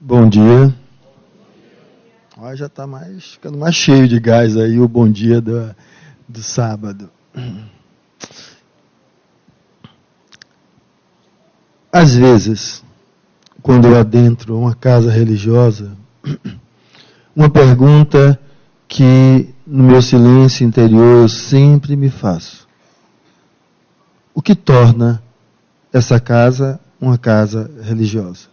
Bom dia. Já está ficando mais cheio de gás aí o bom dia do sábado. Às vezes, quando eu adentro uma casa religiosa, uma pergunta que no meu silêncio interior eu sempre me faço: o que torna essa casa uma casa religiosa?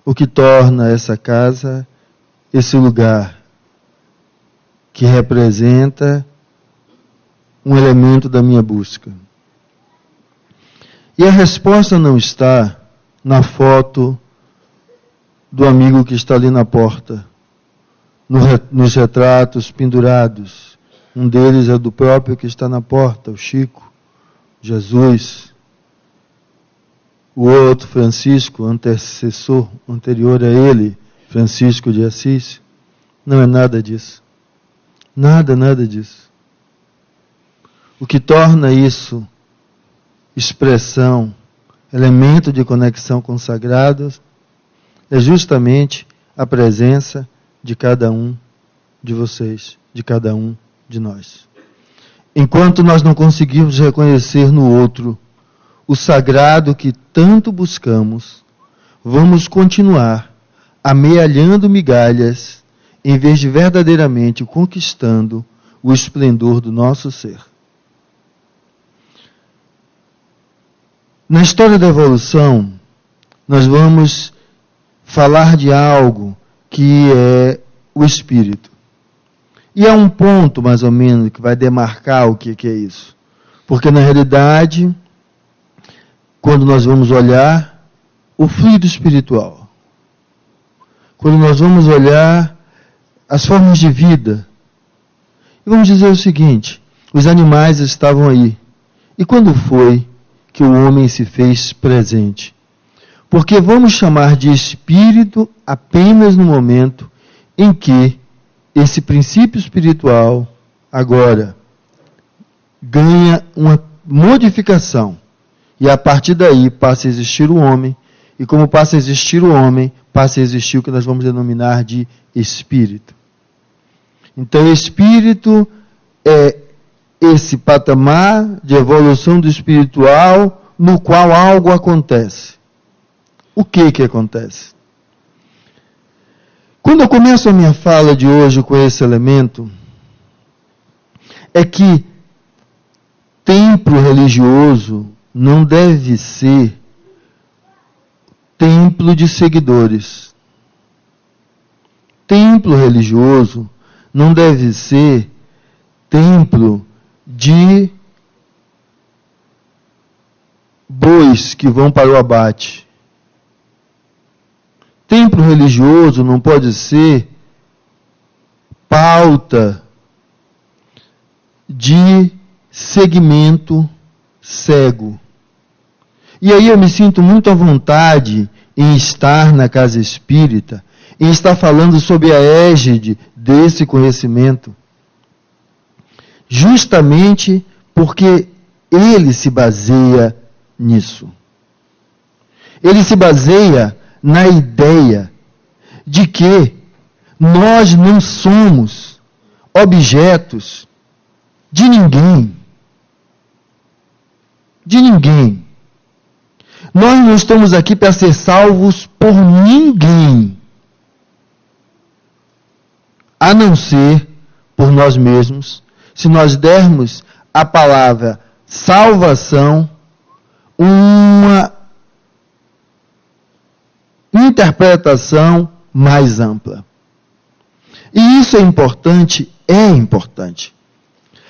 O que torna essa casa esse lugar que representa um elemento da minha busca? E a resposta não está na foto do amigo que está ali na porta, nos retratos pendurados. Um deles é do próprio que está na porta, o Chico, Jesus. O outro, Francisco, antecessor, anterior a ele, Francisco de Assis. Não é nada disso. Nada disso. O que torna isso expressão, elemento de conexão com os sagrados, é justamente a presença de cada um de vocês, de cada um de nós. Enquanto nós não conseguimos reconhecer no outro o sagrado que tanto buscamos, vamos continuar amealhando migalhas, em vez de verdadeiramente conquistando o esplendor do nosso ser. Na história da evolução, nós vamos falar de algo que é o espírito. E há um ponto, mais ou menos, que vai demarcar o que é isso. Porque, na realidade, quando nós vamos olhar o fluido espiritual, quando nós vamos olhar as formas de vida, e vamos dizer o seguinte: os animais estavam aí. E quando foi que o homem se fez presente? Porque vamos chamar de espírito apenas no momento em que esse princípio espiritual agora ganha uma modificação. E a partir daí passa a existir o homem, e como passa a existir o homem, passa a existir o que nós vamos denominar de espírito. Então, espírito é esse patamar de evolução do espiritual no qual algo acontece. O que acontece? Quando eu começo a minha fala de hoje com esse elemento, é que templo religioso não deve ser templo de seguidores. Templo religioso não deve ser templo de bois que vão para o abate. Templo religioso não pode ser pauta de segmento cego. E aí eu me sinto muito à vontade em estar na casa espírita, em estar falando sob a égide desse conhecimento, justamente porque ele se baseia nisso. Ele se baseia na ideia de que nós não somos objetos de ninguém. De ninguém. Nós não estamos aqui para ser salvos por ninguém, a não ser por nós mesmos, se nós dermos à palavra salvação uma interpretação mais ampla. E isso é importante? É importante.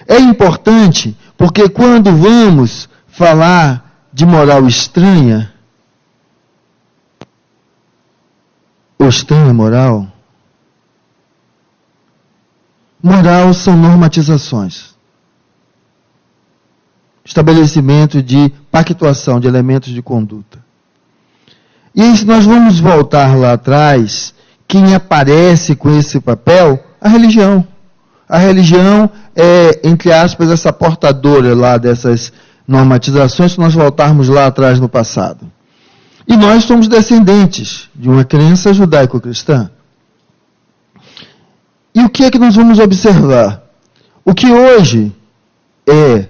É importante porque quando vamos falar de moral estranha, ou estranha moral, moral são normatizações. Estabelecimento de pactuação de elementos de conduta. E aí, se nós vamos voltar lá atrás, quem aparece com esse papel? A religião. A religião é, entre aspas, essa portadora lá dessas normatizações, se nós voltarmos lá atrás no passado. E nós somos descendentes de uma crença judaico-cristã. E o que é que nós vamos observar? O que hoje é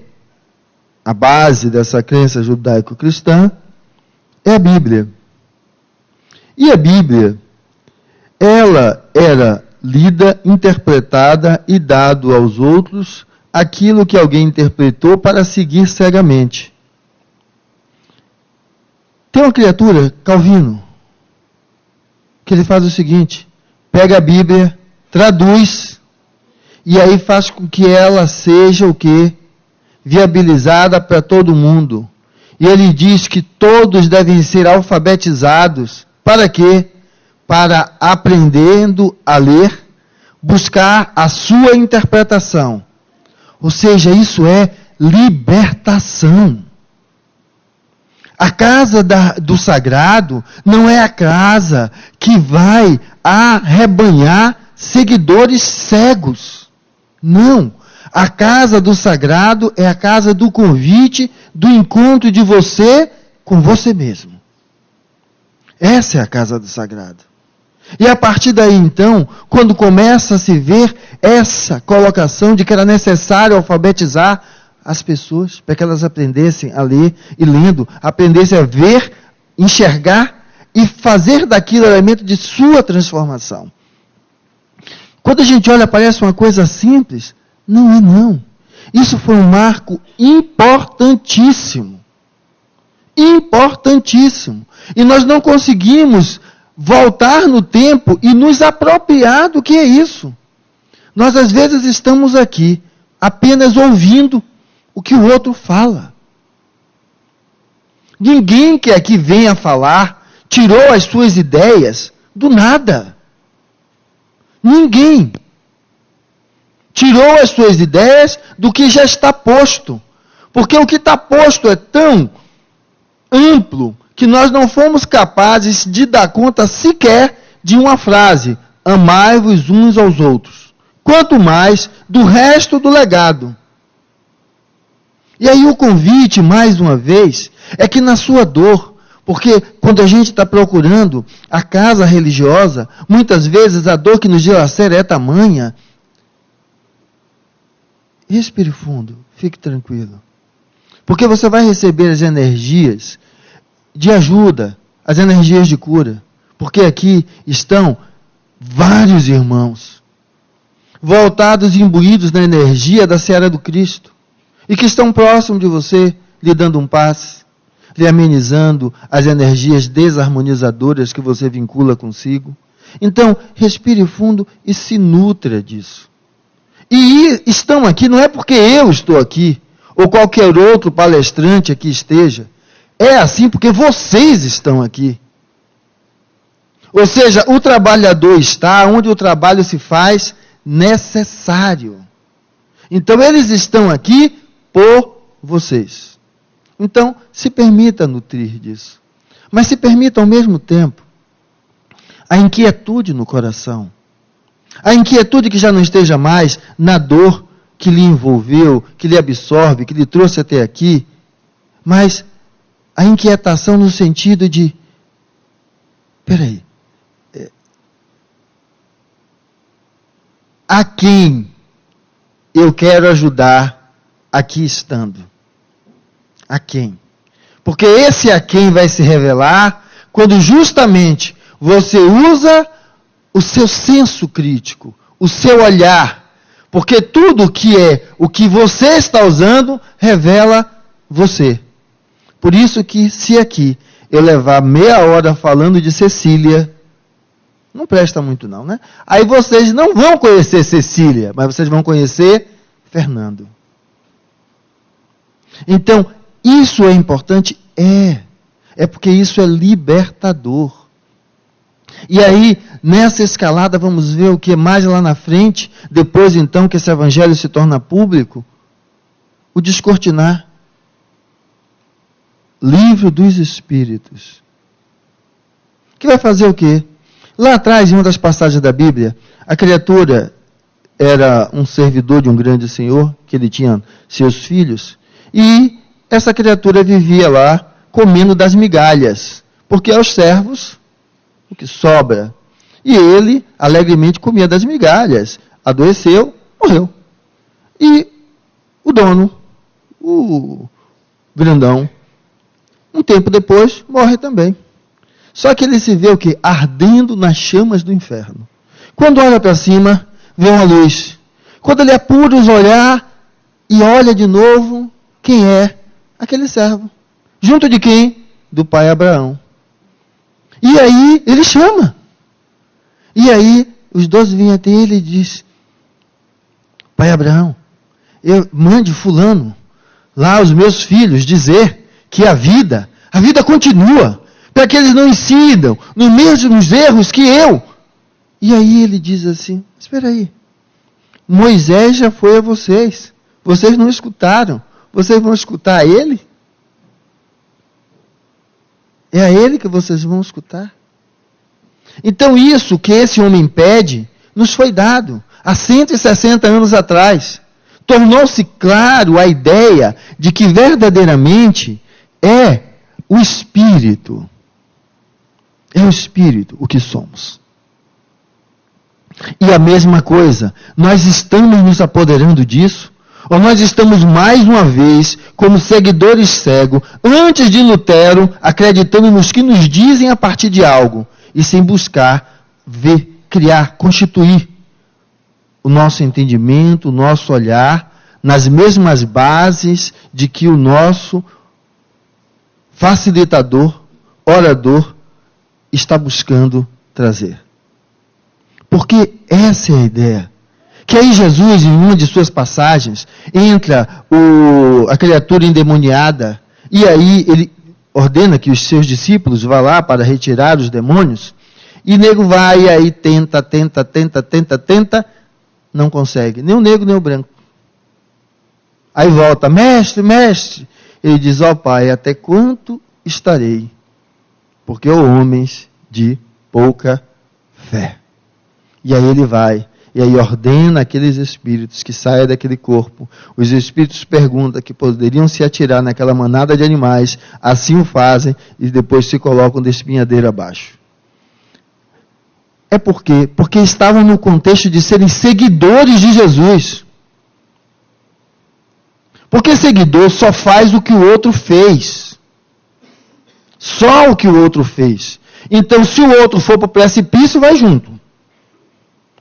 a base dessa crença judaico-cristã é a Bíblia. E a Bíblia, ela era lida, interpretada e dado aos outros aquilo que alguém interpretou para seguir cegamente. Tem uma criatura, Calvino, que ele faz o seguinte: pega a Bíblia, traduz, e aí faz com que ela seja o quê? Viabilizada para todo mundo. E ele diz que todos devem ser alfabetizados. Para quê? Para, aprendendo a ler, buscar a sua interpretação. Ou seja, isso é libertação. A casa do sagrado não é a casa que vai arrebanhar seguidores cegos. Não. A casa do sagrado é a casa do convite, do encontro de você com você mesmo. Essa é a casa do sagrado. E a partir daí, então, quando começa a se ver essa colocação de que era necessário alfabetizar as pessoas, para que elas aprendessem a ler e lendo, aprendessem a ver, enxergar e fazer daquilo elemento de sua transformação. Quando a gente olha, parece uma coisa simples. Não é não. Isso foi um marco importantíssimo. Importantíssimo. E nós não conseguimos voltar no tempo e nos apropriar do que é isso. Nós às vezes estamos aqui apenas ouvindo o que o outro fala. Ninguém que aqui venha falar tirou as suas ideias do nada. Ninguém tirou as suas ideias do que já está posto. Porque o que está posto é tão amplo que nós não fomos capazes de dar conta sequer de uma frase: amai-vos uns aos outros. Quanto mais do resto do legado. E aí o convite, mais uma vez, é que na sua dor, porque quando a gente está procurando a casa religiosa, muitas vezes a dor que nos dilacera é tamanha. Respire fundo, fique tranquilo. Porque você vai receber as energias de ajuda, as energias de cura. Porque aqui estão vários irmãos, voltados e imbuídos na energia da seara do Cristo, e que estão próximos de você, lhe dando um passe, lhe amenizando as energias desarmonizadoras que você vincula consigo. Então, respire fundo e se nutra disso. E estão aqui, não é porque eu estou aqui, ou qualquer outro palestrante aqui esteja. É assim porque vocês estão aqui. Ou seja, o trabalhador está onde o trabalho se faz necessário. Então, eles estão aqui por vocês. Então, se permita nutrir disso. Mas se permita ao mesmo tempo a inquietude no coração. A inquietude que já não esteja mais na dor que lhe envolveu, que lhe absorve, que lhe trouxe até aqui, mas a inquietação no sentido de, peraí, a quem eu quero ajudar aqui estando? A quem? Porque esse a quem vai se revelar quando justamente você usa o seu senso crítico, o seu olhar, porque tudo que é o que você está usando revela você. Por isso que se aqui eu levar meia hora falando de Cecília, não presta muito não, né? Aí vocês não vão conhecer Cecília, mas vocês vão conhecer Fernando. Então, isso é importante? É porque isso é libertador. E aí, nessa escalada, vamos ver o que é mais lá na frente, depois então que esse evangelho se torna público, o descortinar. Livro dos Espíritos. Que vai fazer o quê? Lá atrás, em uma das passagens da Bíblia, a criatura era um servidor de um grande senhor, que ele tinha seus filhos, e essa criatura vivia lá comendo das migalhas, porque aos servos o que sobra. E ele alegremente comia das migalhas. Adoeceu, morreu. E o dono, o grandão, um tempo depois, morre também. Só que ele se vê o quê? Ardendo nas chamas do inferno. Quando olha para cima, vê uma luz. Quando ele apura os olhar e olha de novo, quem é? Aquele servo. Junto de quem? Do pai Abraão. E aí ele chama. E aí os 12 vêm até ele e diz: pai Abraão, mande fulano lá os meus filhos dizer que a vida continua, para que eles não incidam nos mesmos erros que eu. E aí ele diz assim: espera aí, Moisés já foi a vocês não escutaram, vocês vão escutar a ele? É a ele que vocês vão escutar? Então isso que esse homem pede, nos foi dado há 160 anos atrás. Tornou-se claro a ideia de que verdadeiramente é o Espírito. É o Espírito o que somos. E a mesma coisa, nós estamos nos apoderando disso? Ou nós estamos mais uma vez como seguidores cegos, antes de Lutero, acreditando nos que nos dizem a partir de algo, e sem buscar, ver, criar, constituir o nosso entendimento, o nosso olhar, nas mesmas bases de que o nosso facilitador, orador, está buscando trazer. Porque essa é a ideia. Que aí Jesus, em uma de suas passagens, entra a criatura endemoniada, e aí ele ordena que os seus discípulos vá lá para retirar os demônios, e o nego vai, e aí tenta, não consegue, nem o negro nem o branco. Aí volta: mestre, ele diz: ó Pai, até quanto estarei? Porque homens de pouca fé. E aí ele vai, e aí ordena aqueles espíritos que saiam daquele corpo. Os espíritos perguntam que poderiam se atirar naquela manada de animais, assim o fazem, e depois se colocam de espinhadeira abaixo. É porque estavam no contexto de serem seguidores de Jesus. Porque seguidor só faz o que o outro fez. Só o que o outro fez. Então, se o outro for para o precipício, vai junto.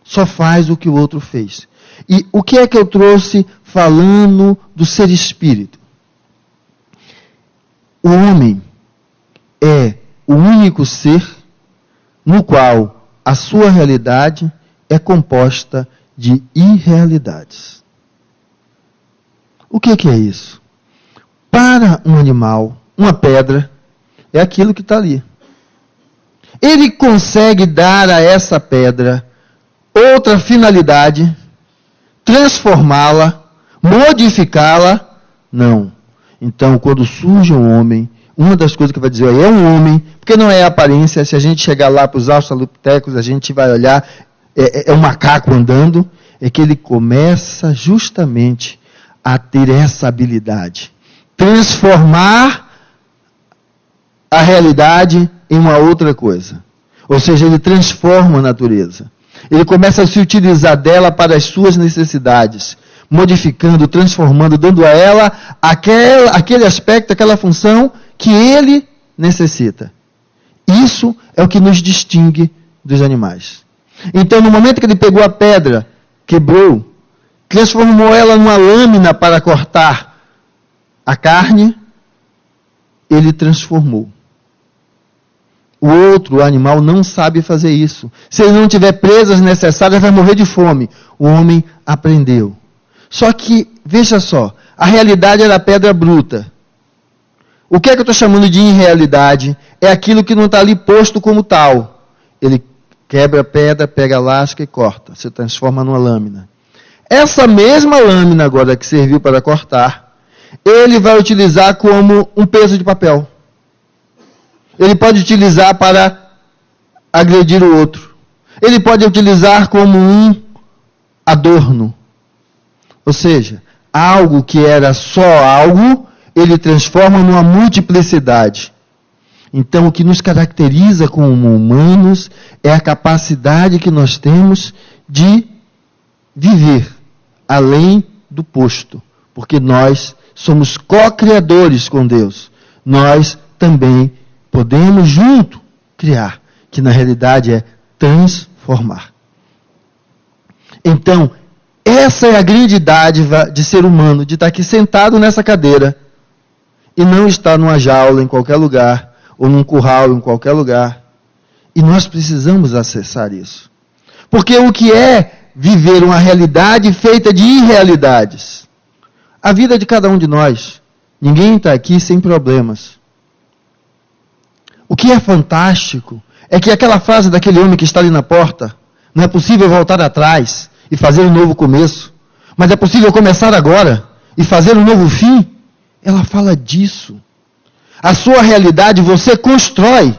Só faz o que o outro fez. E o que é que eu trouxe falando do ser espírito? O homem é o único ser no qual a sua realidade é composta de irrealidades. O que é isso? Para um animal, uma pedra é aquilo que está ali. Ele consegue dar a essa pedra outra finalidade, transformá-la, modificá-la? Não. Então, quando surge um homem, uma das coisas que vai dizer é um homem, porque não é a aparência. Se a gente chegar lá para os australopitecos, a gente vai olhar, é um macaco andando, é que ele começa justamente a ter essa habilidade. Transformar a realidade em uma outra coisa. Ou seja, ele transforma a natureza. Ele começa a se utilizar dela para as suas necessidades, modificando, transformando, dando a ela aquele aspecto, aquela função que ele necessita. Isso é o que nos distingue dos animais. Então, no momento que ele pegou a pedra, quebrou, transformou ela numa lâmina para cortar a carne, ele transformou. O outro animal não sabe fazer isso. Se ele não tiver presas necessárias, vai morrer de fome. O homem aprendeu. Só que, veja só, a realidade era a pedra bruta. O que é que eu estou chamando de irrealidade? É aquilo que não está ali posto como tal. Ele quebra a pedra, pega a lasca e corta. Se transforma numa lâmina. Essa mesma lâmina agora que serviu para cortar, ele vai utilizar como um peso de papel. Ele pode utilizar para agredir o outro. Ele pode utilizar como um adorno. Ou seja, algo que era só algo, ele transforma numa multiplicidade. Então, o que nos caracteriza como humanos é a capacidade que nós temos de viver além do posto, porque nós somos co-criadores com Deus. Nós também podemos junto criar, que na realidade é transformar. Então, essa é a grande dádiva de ser humano, de estar aqui sentado nessa cadeira e não estar numa jaula em qualquer lugar, ou num curral em qualquer lugar. E nós precisamos acessar isso. Porque o que é viver uma realidade feita de irrealidades? A vida de cada um de nós. Ninguém está aqui sem problemas. O que é fantástico é que aquela frase daquele homem que está ali na porta, não é possível voltar atrás e fazer um novo começo, mas é possível começar agora e fazer um novo fim. Ela fala disso. A sua realidade você constrói.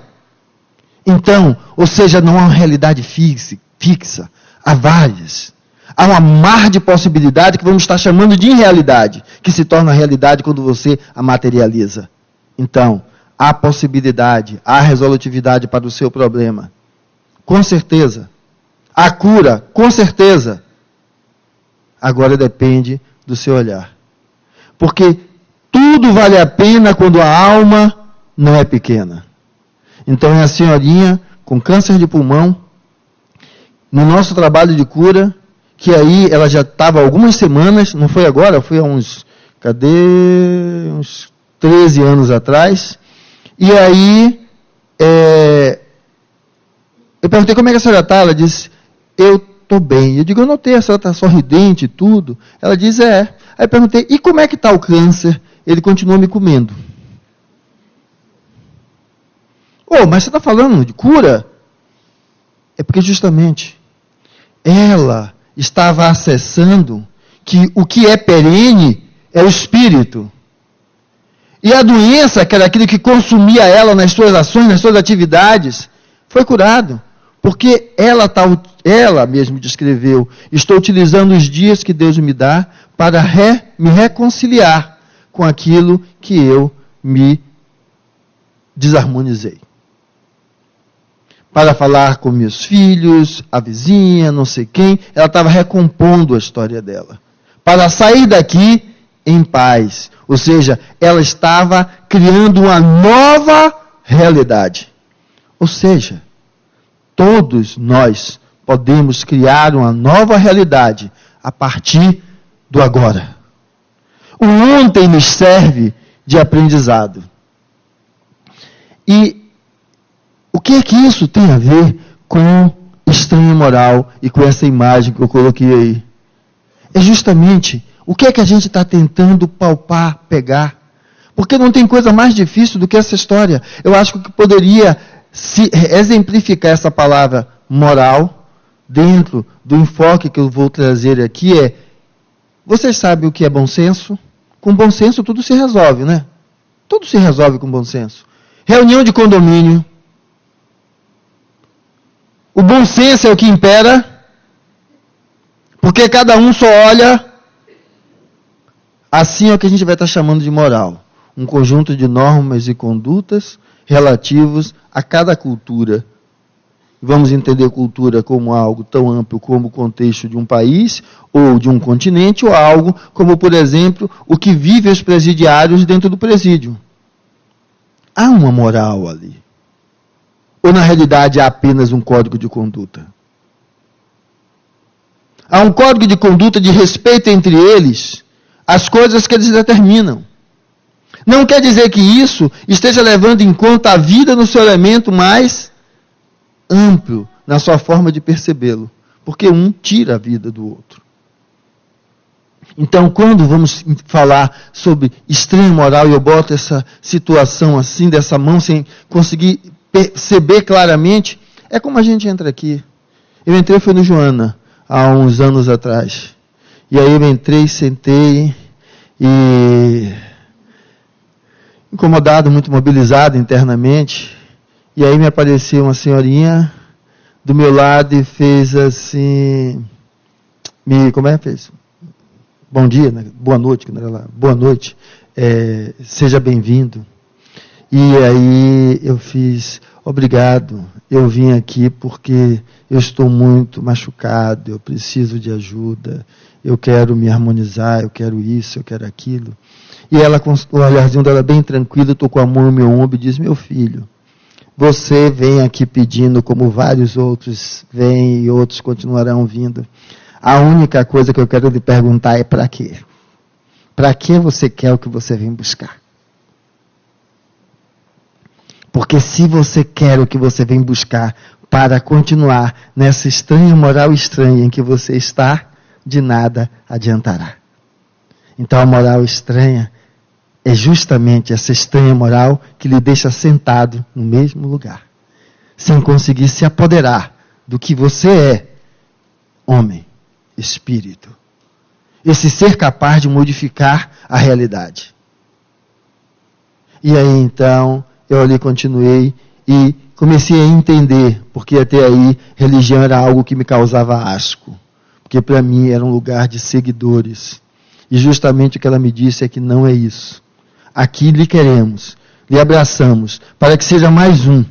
Então, ou seja, não há uma realidade fixa. Há várias. Há um mar de possibilidade que vamos estar chamando de irrealidade, que se torna realidade quando você a materializa. Então, há possibilidade, há resolutividade para o seu problema. Com certeza. Há cura, com certeza. Agora depende do seu olhar. Porque tudo vale a pena quando a alma não é pequena. Então é a senhorinha com câncer de pulmão, no nosso trabalho de cura, que aí ela já estava algumas semanas, não foi agora, foi há uns 13 anos atrás, e aí eu perguntei como é que a senhora está, ela disse, eu estou bem. Eu digo, eu notei, a senhora está sorridente e tudo. Ela diz, é. Aí eu perguntei, e como é que está o câncer? Ele continua me comendo. Mas você está falando de cura? É porque justamente ela estava acessando que o que é perene é o espírito. E a doença, que era aquilo que consumia ela nas suas ações, nas suas atividades, foi curado. Porque ela mesmo descreveu, estou utilizando os dias que Deus me dá para me reconciliar com aquilo que eu me desarmonizei. Para falar com meus filhos, a vizinha, não sei quem, ela estava recompondo a história dela. Para sair daqui em paz. Ou seja, ela estava criando uma nova realidade. Ou seja, todos nós podemos criar uma nova realidade a partir do agora. O ontem nos serve de aprendizado. E o que é que isso tem a ver com estranho moral e com essa imagem que eu coloquei aí? É justamente o que é que a gente está tentando palpar, pegar. Porque não tem coisa mais difícil do que essa história. Eu acho que poderia se exemplificar essa palavra moral dentro do enfoque que eu vou trazer aqui é, vocês sabem o que é bom senso? Com bom senso tudo se resolve, né? Tudo se resolve com bom senso. Reunião de condomínio. O bom senso é o que impera, porque cada um só olha. Assim é o que a gente vai estar chamando de moral. Um conjunto de normas e condutas relativos a cada cultura. Vamos entender cultura como algo tão amplo como o contexto de um país ou de um continente, ou algo como, por exemplo, o que vivem os presidiários dentro do presídio. Há uma moral ali. Ou na realidade há apenas um código de conduta? Há um código de conduta de respeito entre eles, as coisas que eles determinam. Não quer dizer que isso esteja levando em conta a vida no seu elemento mais amplo, na sua forma de percebê-lo. Porque um tira a vida do outro. Então, quando vamos falar sobre estranho moral, e eu boto essa situação assim, dessa mão, sem conseguir perceber claramente, é como a gente entra aqui. Eu entrei, foi no Joana, há uns anos atrás. E aí eu entrei, sentei, e incomodado, muito mobilizado internamente. E aí me apareceu uma senhorinha do meu lado e fez assim, fez? Bom dia, né? Boa noite, boa noite, seja bem-vindo. E aí eu fiz, obrigado, eu vim aqui porque eu estou muito machucado, eu preciso de ajuda, eu quero me harmonizar, eu quero isso, eu quero aquilo. E ela, com o olharzinho dela bem tranquilo, tocou a mão no meu ombro e disse, meu filho, você vem aqui pedindo como vários outros vêm e outros continuarão vindo. A única coisa que eu quero lhe perguntar é para quê? Para que você quer o que você vem buscar? Porque se você quer o que você vem buscar para continuar nessa estranha moral estranha em que você está, de nada adiantará. Então a moral estranha é justamente essa estranha moral que lhe deixa sentado no mesmo lugar, sem conseguir se apoderar do que você é, homem, espírito. Esse ser capaz de modificar a realidade. E aí então, eu ali continuei e comecei a entender, porque até aí religião era algo que me causava asco, porque para mim era um lugar de seguidores. E justamente o que ela me disse é que não é isso. Aqui lhe queremos, lhe abraçamos, para que seja mais um.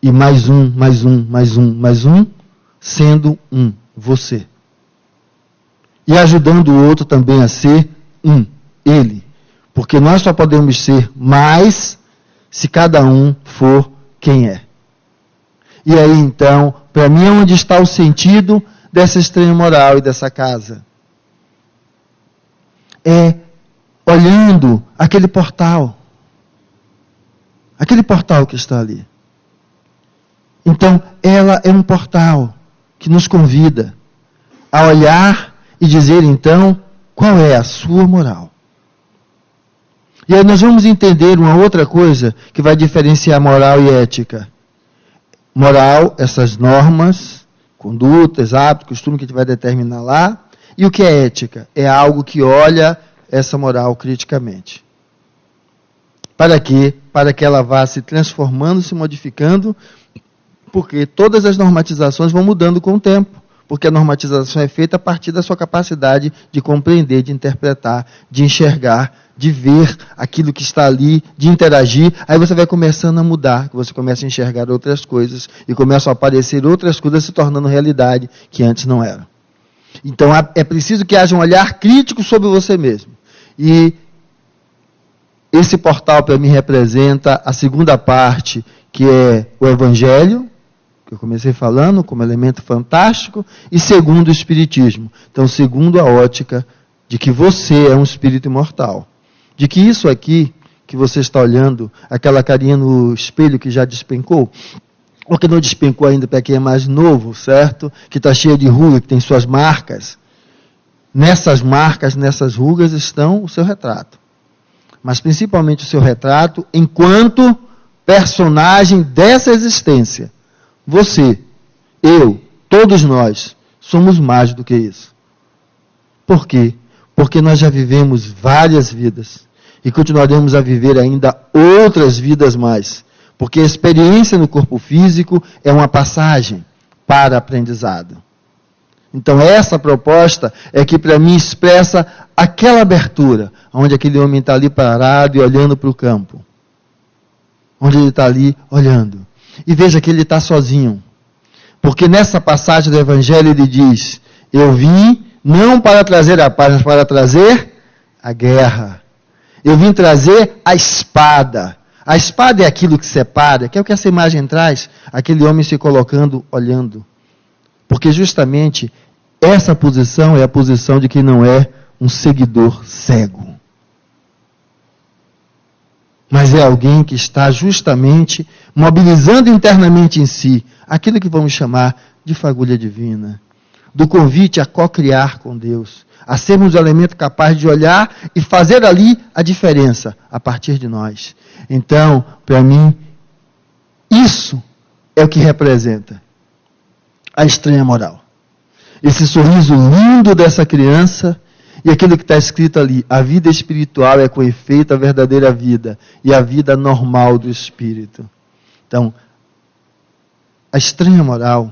E mais um, mais um, mais um, mais um, sendo um, você. E ajudando o outro também a ser um, ele. Porque nós só podemos ser mais se cada um for quem é. E aí então, para mim é onde está o sentido dessa estranha moral e dessa casa. É olhando aquele portal que está ali. Então, ela é um portal que nos convida a olhar e dizer, então, qual é a sua moral. E aí nós vamos entender uma outra coisa que vai diferenciar moral e ética. Moral, essas normas, condutas, hábitos, costumes que a gente vai determinar lá. E o que é ética? É algo que olha essa moral criticamente. Para quê? Para que ela vá se transformando, se modificando, porque todas as normatizações vão mudando com o tempo. Porque a normatização é feita a partir da sua capacidade de compreender, de interpretar, de enxergar, de ver aquilo que está ali, de interagir. Aí você vai começando a mudar, você começa a enxergar outras coisas e começam a aparecer outras coisas se tornando realidade que antes não eram. Então é preciso que haja um olhar crítico sobre você mesmo. E esse portal para mim representa a segunda parte, que é o Evangelho, que eu comecei falando como elemento fantástico, e segundo o Espiritismo. Então, segundo a ótica de que você é um espírito imortal. De que isso aqui, que você está olhando, aquela carinha no espelho que já despencou, ou que não despencou ainda para quem é mais novo, certo? Que está cheia de ruga, que tem suas marcas. Nessas marcas, nessas rugas, estão o seu retrato. Mas principalmente o seu retrato enquanto personagem dessa existência. Você, eu, todos nós, somos mais do que isso. Por quê? Porque nós já vivemos várias vidas e continuaremos a viver ainda outras vidas mais. Porque a experiência no corpo físico é uma passagem para aprendizado. Então essa proposta é que para mim expressa aquela abertura, onde aquele homem está ali parado e olhando para o campo. Onde ele está ali olhando. E veja que ele está sozinho. Porque nessa passagem do Evangelho ele diz, eu vim não para trazer a paz, mas para trazer a guerra. Eu vim trazer a espada. A espada é aquilo que separa, que é o que essa imagem traz, aquele homem se colocando, olhando. Porque justamente essa posição é a posição de quem não é um seguidor cego. Mas é alguém que está justamente mobilizando internamente em si aquilo que vamos chamar de fagulha divina. Do convite a co-criar com Deus. A sermos o elemento capaz de olhar e fazer ali a diferença a partir de nós. Então, para mim, isso é o que representa a estranha moral. Esse sorriso lindo dessa criança e aquilo que está escrito ali, a vida espiritual é com efeito a verdadeira vida e a vida normal do espírito. Então, a estranha moral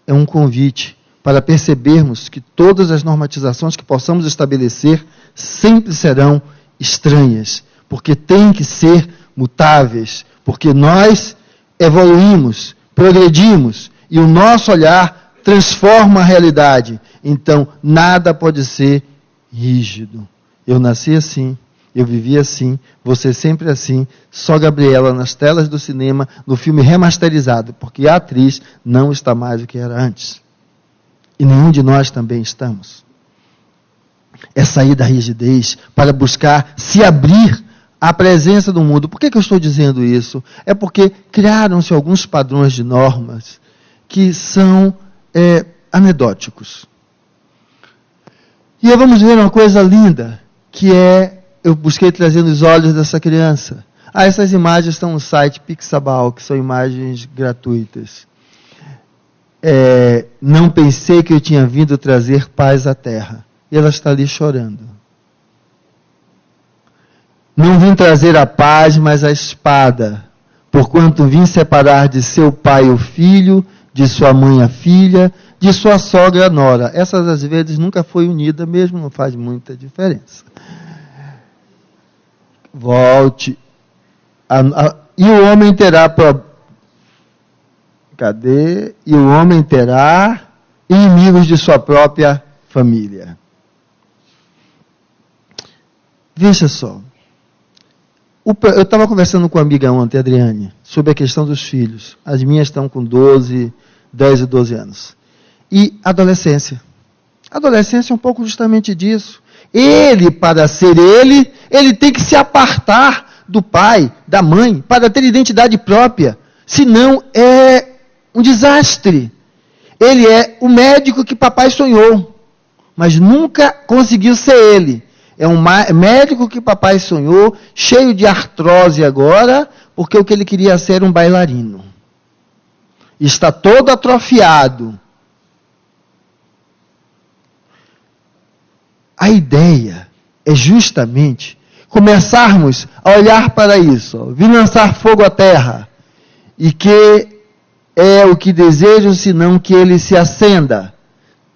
é um convite para percebermos que todas as normatizações que possamos estabelecer sempre serão estranhas, porque tem que ser mutáveis, porque nós evoluímos, progredimos, e o nosso olhar transforma a realidade. Então, nada pode ser rígido. Eu nasci assim, eu vivi assim, você sempre assim, só Gabriela nas telas do cinema, no filme remasterizado, porque a atriz não está mais o que era antes. E nenhum de nós também estamos. É sair da rigidez para buscar se abrir à presença do mundo. Por que eu estou dizendo isso? É porque criaram-se alguns padrões de normas que são anedóticos. E aí vamos ver uma coisa linda, que eu busquei trazer nos olhos dessa criança. Essas imagens estão no site Pixabay, que são imagens gratuitas. Não pensei que eu tinha vindo trazer paz à terra. E ela está ali chorando. Não vim trazer a paz, mas a espada, porquanto vim separar de seu pai o filho, de sua mãe a filha, de sua sogra a nora. Essas às vezes nunca foi unida, mesmo não faz muita diferença. Volte. E o homem terá... E o homem terá inimigos de sua própria família. Veja só. Eu estava conversando com uma amiga ontem, Adriane, sobre a questão dos filhos. As minhas estão com 10 e 12 anos. E adolescência. Adolescência é um pouco justamente disso. Ele, para ser ele tem que se apartar do pai, da mãe, para ter identidade própria. Senão é um desastre. Ele é o médico que papai sonhou, mas nunca conseguiu ser ele. É um médico que papai sonhou, cheio de artrose agora, porque o que ele queria ser era um bailarino. Está todo atrofiado. A ideia é justamente começarmos a olhar para isso. Vim lançar fogo à terra. E que é o que desejo, senão que ele se acenda.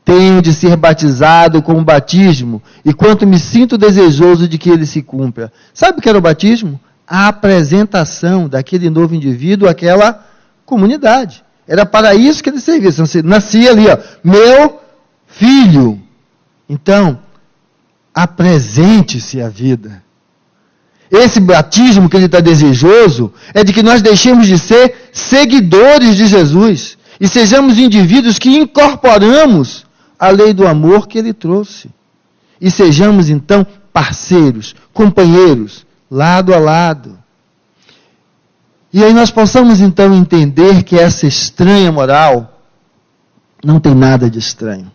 Tenho de ser batizado com o batismo, e quanto me sinto desejoso de que ele se cumpra. Sabe o que era o batismo? A apresentação daquele novo indivíduo àquela comunidade. Era para isso que ele servia. Você nascia ali, meu filho. Então, apresente-se à vida. Esse batismo que ele está desejoso é de que nós deixemos de ser seguidores de Jesus e sejamos indivíduos que incorporamos a lei do amor que ele trouxe. E sejamos, então, parceiros, companheiros, lado a lado. E aí nós possamos, então, entender que essa estranha moral não tem nada de estranho.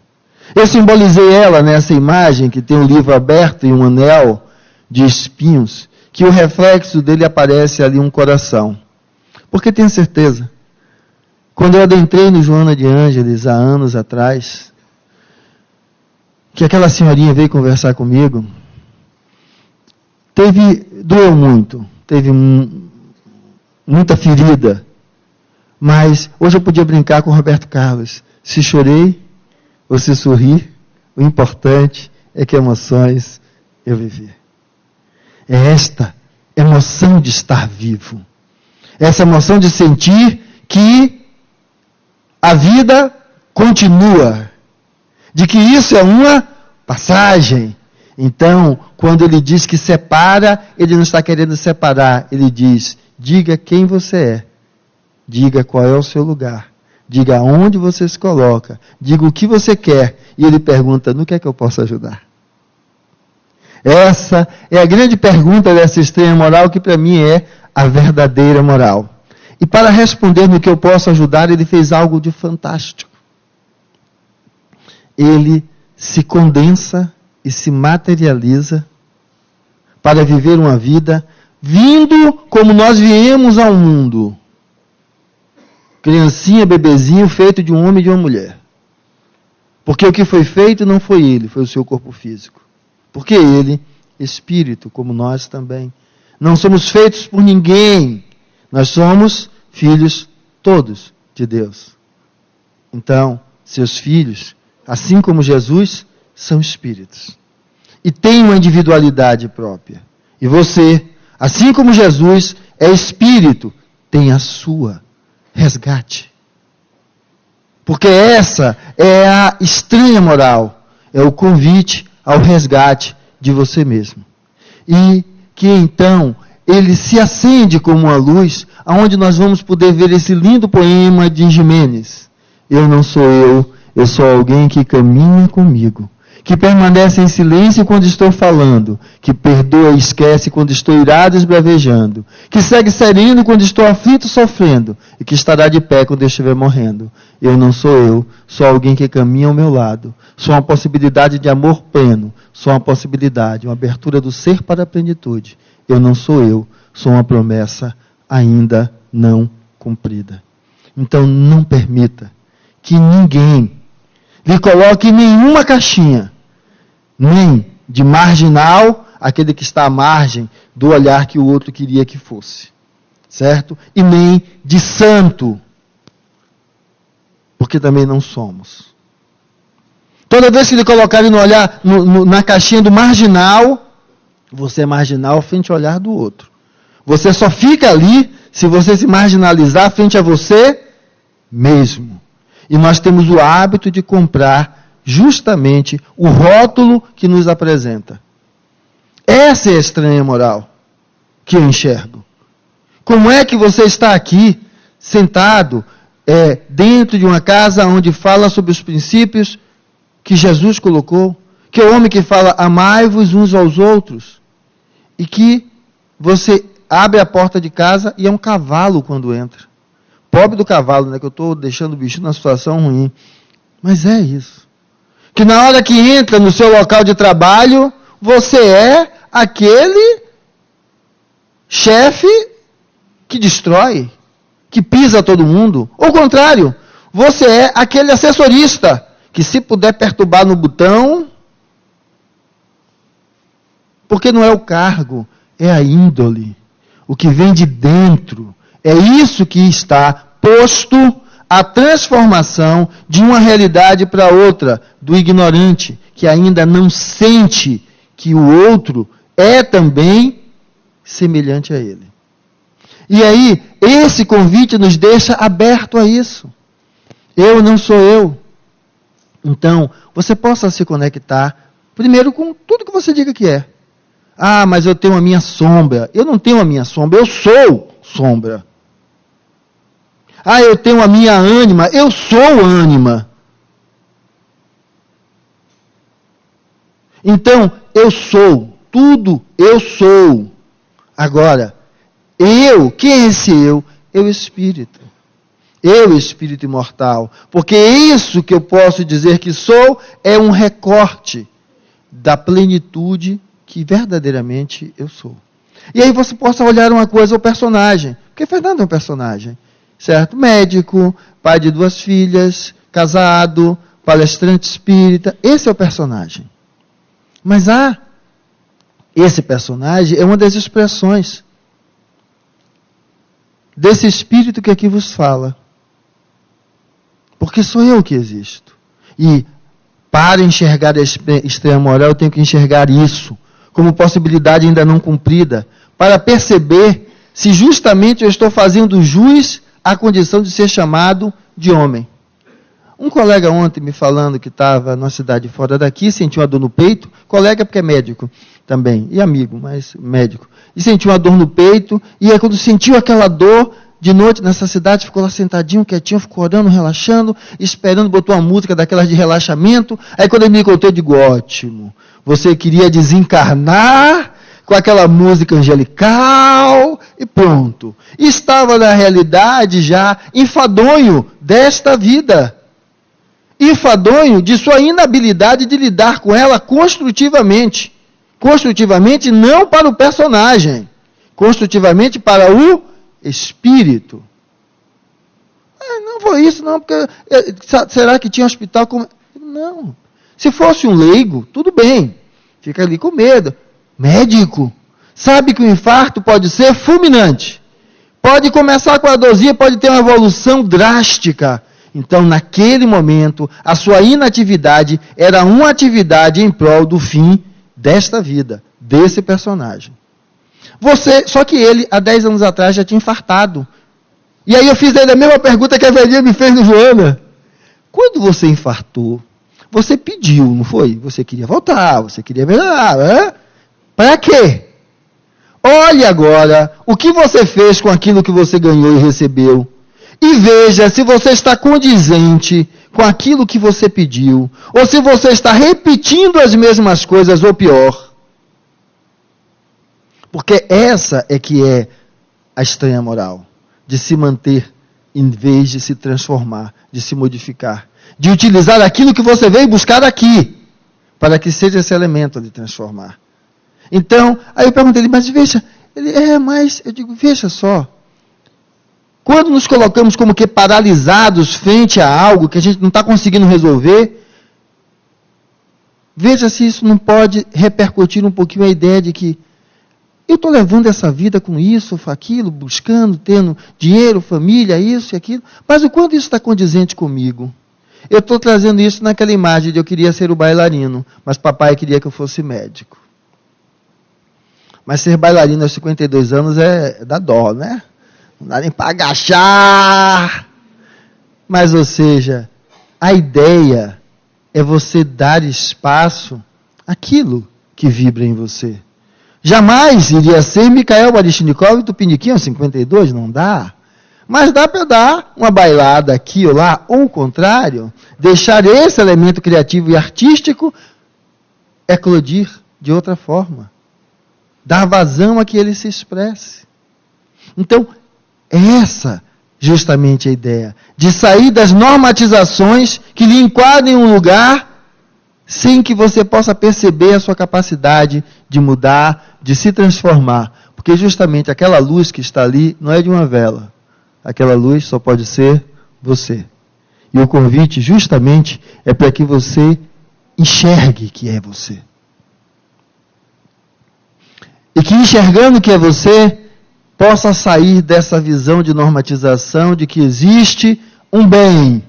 Eu simbolizei ela nessa imagem que tem um livro aberto e um anel de espinhos, que o reflexo dele aparece ali um coração. Porque tenho certeza, quando eu adentrei no Joana de Ângeles há anos atrás, que aquela senhorinha veio conversar comigo, doeu muito, teve muita ferida, mas hoje eu podia brincar com o Roberto Carlos. Se chorei ou se sorri, o importante é que emoções eu vivi. É esta emoção de estar vivo. Essa emoção de sentir que a vida continua. De que isso é uma passagem. Então, quando ele diz que separa, ele não está querendo separar. Ele diz, diga quem você é. Diga qual é o seu lugar. Diga onde você se coloca. Diga o que você quer. E ele pergunta, no que é que eu posso ajudar? Essa é a grande pergunta dessa estranha moral, que para mim é a verdadeira moral. E para responder no que eu posso ajudar, ele fez algo de fantástico. Ele se condensa e se materializa para viver uma vida vindo como nós viemos ao mundo. Criancinha, bebezinho, feito de um homem e de uma mulher. Porque o que foi feito não foi ele, foi o seu corpo físico. Porque ele, espírito, como nós também. Não somos feitos por ninguém. Nós somos filhos todos de Deus. Então, seus filhos, assim como Jesus, são espíritos. E têm uma individualidade própria. E você, assim como Jesus, é espírito, tem a sua. Resgate. Porque essa é a estranha moral. É o convite ao resgate de você mesmo. E que então ele se acende como uma luz, aonde nós vamos poder ver esse lindo poema de Ximenes. Eu não sou eu sou alguém que caminha comigo, que permanece em silêncio quando estou falando, que perdoa e esquece quando estou irado e esbravejando, que segue sereno quando estou aflito sofrendo, e que estará de pé quando eu estiver morrendo. Eu não sou alguém que caminha ao meu lado, sou uma possibilidade de amor pleno, sou uma possibilidade, uma abertura do ser para a plenitude. Eu não sou uma promessa ainda não cumprida. Então não permita que ninguém lhe coloque em nenhuma caixinha, nem de marginal, aquele que está à margem do olhar que o outro queria que fosse, certo? E nem de santo, porque também não somos. Toda vez que lhe colocarem no olhar, na caixinha do marginal, você é marginal frente ao olhar do outro. Você só fica ali se você se marginalizar frente a você mesmo. E nós temos o hábito de comprar justamente o rótulo que nos apresenta. Essa é a estranha moral que eu enxergo. Como é que você está aqui, sentado, dentro de uma casa onde fala sobre os princípios que Jesus colocou, que é o homem que fala, amai-vos uns aos outros, e que você abre a porta de casa e é um cavalo quando entra. Pobre do cavalo, né? Que eu estou deixando o bicho numa situação ruim. Mas é isso. Que na hora que entra no seu local de trabalho, você é aquele chefe que destrói, que pisa todo mundo. Ou o contrário, você é aquele assessorista que se puder perturbar no botão, porque não é o cargo, é a índole. O que vem de dentro. É isso que está posto à transformação de uma realidade para outra, do ignorante, que ainda não sente que o outro é também semelhante a ele. E aí, esse convite nos deixa aberto a isso. Eu não sou eu. Então, você possa se conectar, primeiro com tudo que você diga que é. Ah, mas eu tenho a minha sombra. Eu não tenho a minha sombra, eu sou sombra. Ah, eu tenho a minha ânima. Eu sou ânima. Então, eu sou. Tudo eu sou. Agora, quem é esse eu? Eu espírito. Eu espírito imortal. Porque isso que eu posso dizer que sou é um recorte da plenitude que verdadeiramente eu sou. E aí você possa olhar uma coisa, o personagem. Porque Fernando é um personagem. Certo? Médico, pai de 2 filhas, casado, palestrante espírita. Esse é o personagem. Mas esse personagem é uma das expressões desse espírito que aqui vos fala. Porque sou eu que existo. E para enxergar a estranha moral, eu tenho que enxergar isso como possibilidade ainda não cumprida, para perceber se justamente eu estou fazendo jus à condição de ser chamado de homem. Um colega ontem me falando que estava numa cidade fora daqui, sentiu uma dor no peito, colega porque é médico também, e amigo, mas médico, e sentiu uma dor no peito, e aí quando sentiu aquela dor, de noite nessa cidade, ficou lá sentadinho, quietinho, ficou orando, relaxando, esperando, botou uma música daquelas de relaxamento, aí quando ele me contou, eu digo, ótimo, você queria desencarnar com aquela música angelical, e pronto. Estava na realidade já enfadonho desta vida. Enfadonho de sua inabilidade de lidar com ela construtivamente. Construtivamente não para o personagem. Construtivamente para o espírito. Não foi isso não, porque será que tinha hospital? Não. Se fosse um leigo, tudo bem. Fica ali com medo. Médico, sabe que o infarto pode ser fulminante. Pode começar com a dorzinha, pode ter uma evolução drástica. Então, naquele momento, a sua inatividade era uma atividade em prol do fim desta vida, desse personagem. Só que ele, há 10 anos atrás, já tinha infartado. E aí eu fiz ainda a mesma pergunta que a velhinha me fez no Joana. Quando você infartou, você pediu, não foi? Você queria voltar, você queria melhorar. Para quê? Olhe agora o que você fez com aquilo que você ganhou e recebeu. E veja se você está condizente com aquilo que você pediu. Ou se você está repetindo as mesmas coisas ou pior. Porque essa é que é a estranha moral. De se manter em vez de se transformar, de se modificar. De utilizar aquilo que você veio buscar aqui. Para que seja esse elemento de transformar. Então, aí eu perguntei, mas veja, eu digo, veja só. Quando nos colocamos como que paralisados frente a algo que a gente não está conseguindo resolver, veja se isso não pode repercutir um pouquinho a ideia de que eu estou levando essa vida com isso, aquilo, buscando, tendo dinheiro, família, isso e aquilo, mas o quanto isso está condizente comigo? Eu estou trazendo isso naquela imagem de eu queria ser o bailarino, mas papai queria que eu fosse médico. Mas ser bailarino aos 52 anos dá dó, né? Não dá nem para agachar. Mas, ou seja, a ideia é você dar espaço àquilo que vibra em você. Jamais iria ser Mikhail Baryshnikov e Tupiniquim aos 52, não dá. Mas dá para dar uma bailada aqui ou lá, ou o contrário, deixar esse elemento criativo e artístico eclodir de outra forma. Dar vazão a que ele se expresse. Então, essa justamente a ideia. De sair das normatizações que lhe enquadrem um lugar sem que você possa perceber a sua capacidade de mudar, de se transformar. Porque justamente aquela luz que está ali não é de uma vela. Aquela luz só pode ser você. E o convite justamente é para que você enxergue que é você. E que enxergando que é você, possa sair dessa visão de normatização de que existe um bem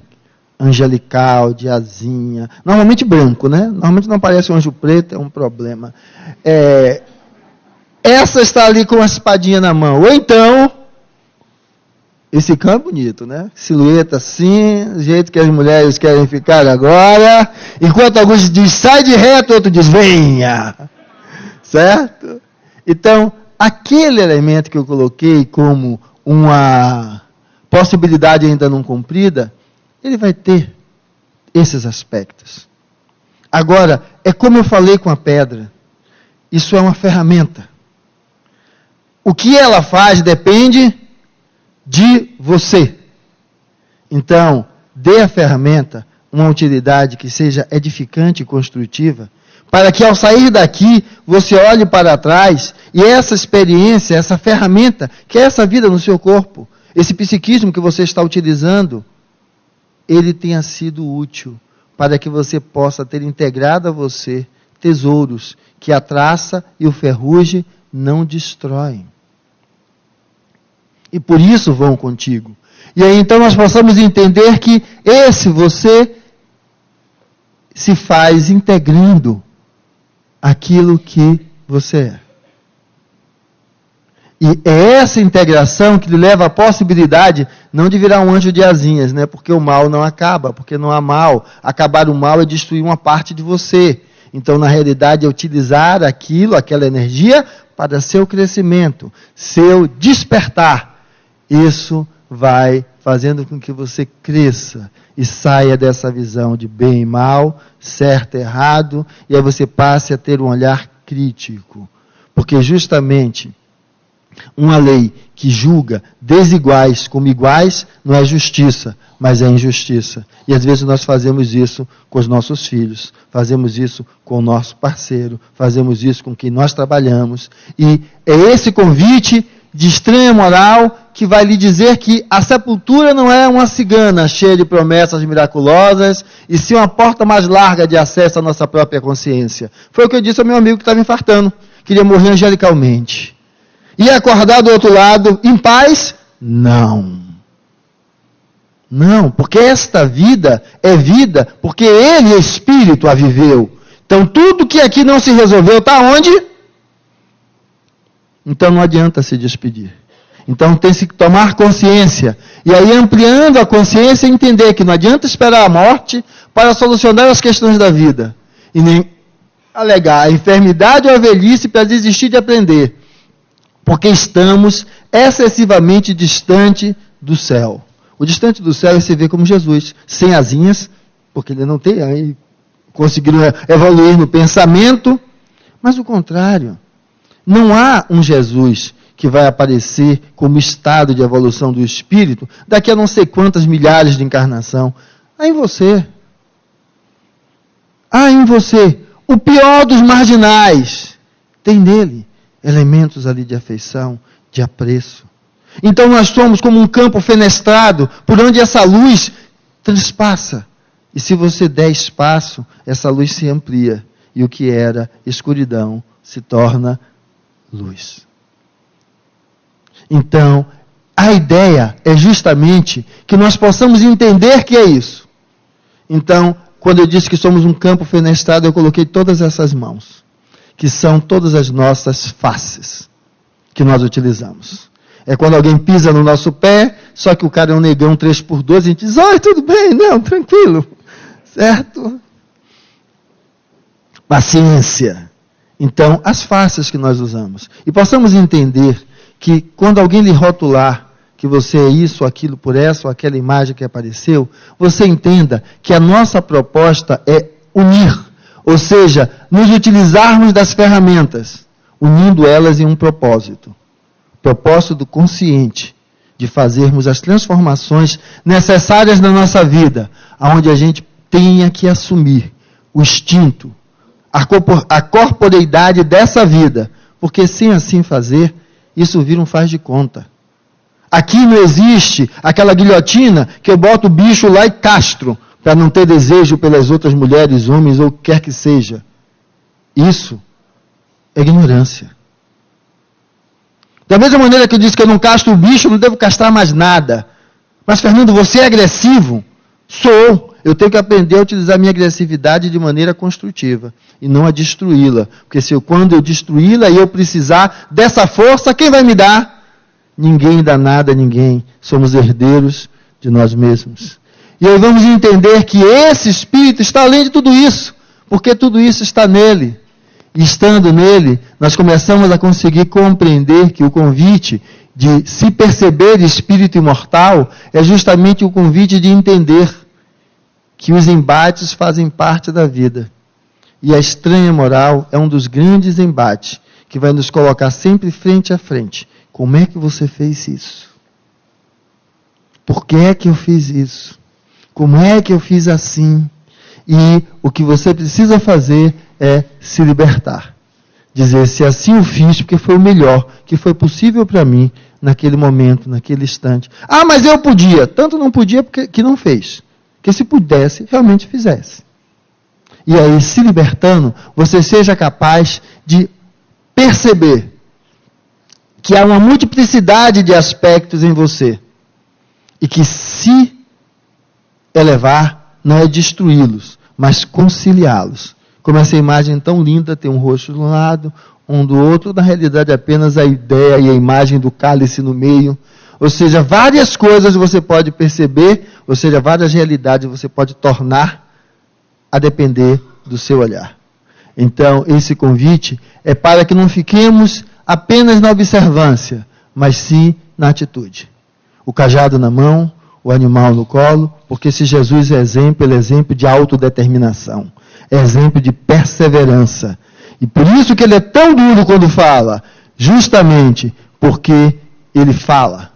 angelical, de asinha, normalmente branco, né? Normalmente não aparece um anjo preto, é um problema. Essa está ali com a espadinha na mão. Ou então, esse cão é bonito, né? Silhueta assim, do jeito que as mulheres querem ficar agora. Enquanto alguns dizem, sai de reto, outro diz, venha. Certo? Então, aquele elemento que eu coloquei como uma possibilidade ainda não cumprida, ele vai ter esses aspectos. Agora, é como eu falei com a pedra. Isso é uma ferramenta. O que ela faz depende de você. Então, dê à ferramenta uma utilidade que seja edificante e construtiva, para que ao sair daqui, você olhe para trás e essa experiência, essa ferramenta, que é essa vida no seu corpo, esse psiquismo que você está utilizando, ele tenha sido útil para que você possa ter integrado a você tesouros que a traça e o ferrugem não destroem. E por isso vão contigo. E aí então nós possamos entender que esse você se faz integrando aquilo que você é. E é essa integração que lhe leva à possibilidade não de virar um anjo de asinhas, né? Porque o mal não acaba, porque não há mal. Acabar o mal é destruir uma parte de você. Então, na realidade, é utilizar aquilo, aquela energia, para seu crescimento, seu despertar. Isso vai fazendo com que você cresça e saia dessa visão de bem e mal, certo e errado, e aí você passe a ter um olhar crítico. Porque justamente uma lei que julga desiguais como iguais não é justiça, mas é injustiça. E às vezes nós fazemos isso com os nossos filhos, fazemos isso com o nosso parceiro, fazemos isso com quem nós trabalhamos. E é esse convite de estranha moral que vai lhe dizer que a sepultura não é uma cigana cheia de promessas miraculosas, e sim uma porta mais larga de acesso à nossa própria consciência. Foi o que eu disse ao meu amigo que estava infartando, queria morrer angelicalmente. E acordar do outro lado em paz? Não. Não, porque esta vida é vida, porque ele, espírito, a viveu. Então tudo que aqui não se resolveu está onde? Então não adianta se despedir. Então tem que tomar consciência. E aí, ampliando a consciência, entender que não adianta esperar a morte para solucionar as questões da vida. E nem alegar a enfermidade ou a velhice para desistir de aprender. Porque estamos excessivamente distante do céu. O distante do céu é se ver como Jesus, sem asinhas, porque ele não tem, aí conseguiram evoluir no pensamento, mas o contrário. Não há um Jesus que vai aparecer como estado de evolução do espírito daqui a não sei quantas milhares de encarnação. Há em você. Há em você. O pior dos marginais tem nele elementos ali de afeição, de apreço. Então nós somos como um campo fenestrado por onde essa luz transpassa. E se você der espaço, essa luz se amplia. E o que era escuridão se torna luz. Então, a ideia é justamente que nós possamos entender que é isso. Então, quando eu disse que somos um campo fenestrado, eu coloquei todas essas mãos, que são todas as nossas faces que nós utilizamos. É quando alguém pisa no nosso pé, só que o cara é um negão 3x12, a gente diz, oi, tudo bem? Não, tranquilo. Certo? Paciência. Então, as faces que nós usamos. E possamos entender que quando alguém lhe rotular que você é isso, aquilo, por essa ou aquela imagem que apareceu, você entenda que a nossa proposta é unir. Ou seja, nos utilizarmos das ferramentas, unindo elas em um propósito. Propósito consciente de fazermos as transformações necessárias na nossa vida, onde a gente tenha que assumir o instinto, a corporeidade dessa vida, porque sem assim fazer, isso vira um faz de conta. Aqui não existe aquela guilhotina que eu boto o bicho lá e castro, para não ter desejo pelas outras mulheres, homens ou o que quer que seja. Isso é ignorância. Da mesma maneira que eu disse que eu não castro o bicho, eu não devo castrar mais nada. Mas, Fernando, você é agressivo? Sou. Eu tenho que aprender a utilizar a minha agressividade de maneira construtiva e não a destruí-la. Porque quando eu destruí-la e eu precisar dessa força, quem vai me dar? Ninguém dá nada a ninguém. Somos herdeiros de nós mesmos. E aí vamos entender que esse Espírito está além de tudo isso, porque tudo isso está nele. E estando nele, nós começamos a conseguir compreender que o convite de se perceber espírito imortal é justamente o convite de entender que os embates fazem parte da vida. E a estranha moral é um dos grandes embates que vai nos colocar sempre frente a frente. Como é que você fez isso? Por que é que eu fiz isso? Como é que eu fiz assim? E o que você precisa fazer é se libertar. Dizer, se assim eu fiz, porque foi o melhor que foi possível para mim naquele momento, naquele instante. Ah, mas eu podia. Tanto não podia porque que não fez. Que se pudesse, realmente fizesse. E aí, se libertando, você seja capaz de perceber que há uma multiplicidade de aspectos em você. E que se elevar não é destruí-los, mas conciliá-los. Como essa imagem tão linda, tem um rosto de um lado, um do outro, na realidade apenas a ideia e a imagem do cálice no meio. Ou seja, várias coisas você pode perceber, ou seja, várias realidades você pode tornar a depender do seu olhar. Então, esse convite é para que não fiquemos apenas na observância, mas sim na atitude. O cajado na mão, o animal no colo, porque se Jesus é exemplo, ele é exemplo de autodeterminação, é exemplo de perseverança. E por isso que ele é tão duro quando fala, justamente porque ele fala.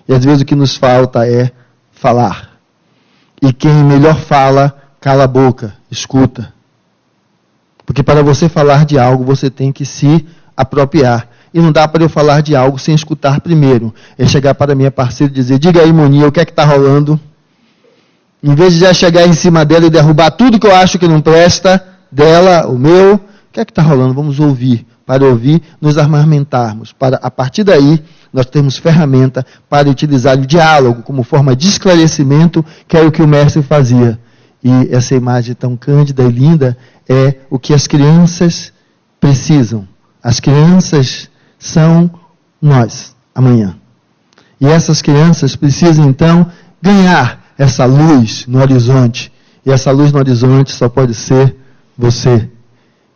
E às vezes o que nos falta é falar. E quem melhor fala, cala a boca, escuta. Porque para você falar de algo, você tem que se apropriar. E não dá para eu falar de algo sem escutar primeiro. É chegar para a minha parceira e dizer, diga aí, Moninha, o que é que está rolando? Em vez de já chegar em cima dela e derrubar tudo que eu acho que não presta, dela, o meu, o que é que está rolando? Vamos ouvir. Para ouvir, nos armamentarmos. Para, a partir daí, nós temos ferramenta para utilizar o diálogo como forma de esclarecimento, que é o que o mestre fazia. E essa imagem tão cândida e linda é o que as crianças precisam. As crianças são nós, amanhã. E essas crianças precisam, então, ganhar essa luz no horizonte. E essa luz no horizonte só pode ser você.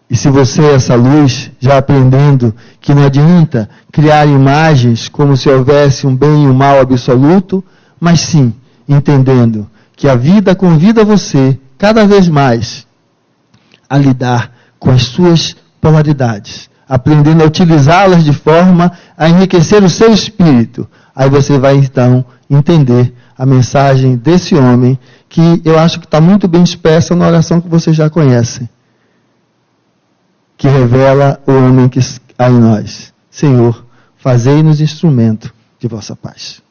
E se você é essa luz, já aprendendo que não adianta criar imagens como se houvesse um bem e um mal absoluto, mas sim entendendo que a vida convida você, cada vez mais, a lidar com as suas polaridades, aprendendo a utilizá-las de forma a enriquecer o seu espírito. Aí você vai então entender a mensagem desse homem, que eu acho que está muito bem expressa na oração que vocês já conhecem, que revela o homem que há em nós. Senhor, fazei-nos instrumento de vossa paz.